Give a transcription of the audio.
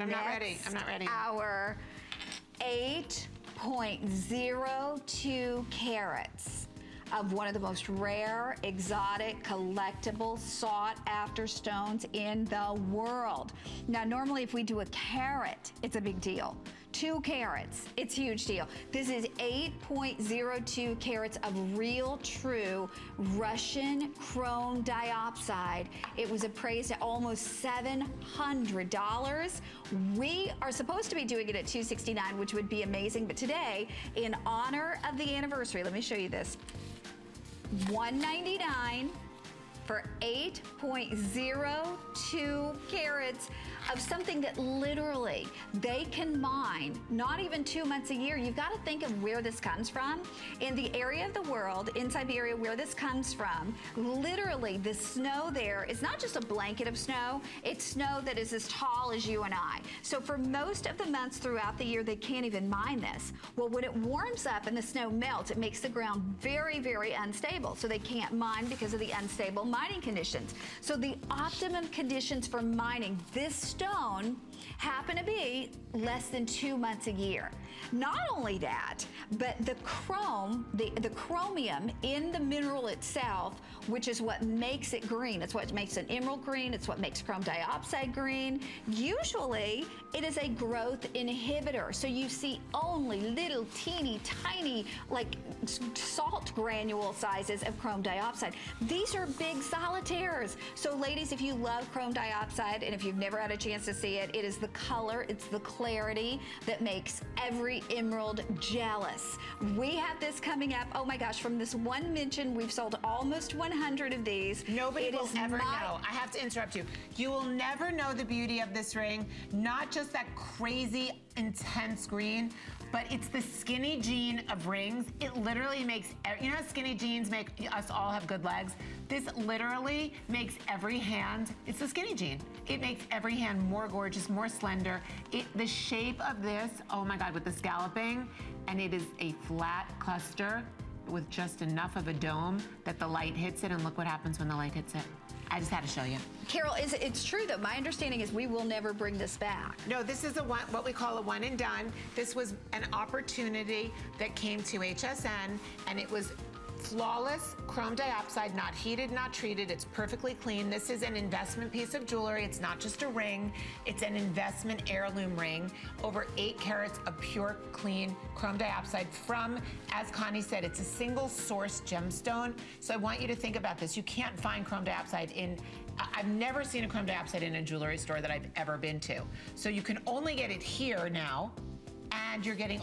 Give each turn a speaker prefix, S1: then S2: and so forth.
S1: I'm not ready. I'm not ready.
S2: Our 8.02 carats of one of the most rare, exotic, collectible, sought-after stones in the world. Now, normally if we do a carat, it's a big deal. 2 carats, it's a huge deal. This is 8.02 carats of real, true Russian chrome diopside. It was appraised at almost $700. We are supposed to be doing it at $269, which would be amazing, but today, in honor of the anniversary, let me show you this. $199 for 8.02 carats of something that literally they can mine not even 2 months a year. You've got to think of where this comes from. In the area of the world, in Siberia, where this comes from, literally the snow there is not just a blanket of snow, it's snow that is as tall as you and I. So for most of the months throughout the year, they can't even mine this. Well, when it warms up and the snow melts, it makes the ground very, very unstable. So they can't mine because of the unstable mining conditions. So the optimum conditions for mining this stone happen to be less than 2 months a year. Not only that, but the chrome, the chromium in the mineral itself, which is what makes it green. It's what makes an emerald green. It's what makes chrome diopside green. Usually, it is a growth inhibitor. So you see only little teeny tiny, like salt granule sizes of chrome diopside. These are big solitaires. So ladies, if you love chrome diopside, and if you've never had a chance to see it, it is the color, it's the clarity that makes every emerald jealous. We have this coming up. Oh my gosh, from this one mention, we've sold almost 100 of these.
S1: Nobody will ever know. I have to interrupt you. You will never know the beauty of this ring, not just that crazy, intense green, but it's the skinny jean of rings. It literally makes, you know how skinny jeans make us all have good legs? This literally makes every hand, it's the skinny jean. It makes every hand more gorgeous, more slender. The shape of this, oh my God, with the scalloping, and it is a flat cluster with just enough of a dome that the light hits it, and look what happens when the light hits it. I just had to show you.
S2: Carol, it's true though. My understanding is we will never bring this back.
S1: No, this is what we call a one and done. This was an opportunity that came to HSN, and it was flawless chrome diopside, not heated, not treated. It's perfectly clean. This is an investment piece of jewelry. It's not just a ring. It's an investment heirloom ring. Over 8 carats of pure, clean chrome diopside from, as Connie said, it's a single source gemstone. So I want you to think about this. You can't find chrome diopside in, I've never seen a chrome diopside in a jewelry store that I've ever been to. So you can only get it here now, and you're getting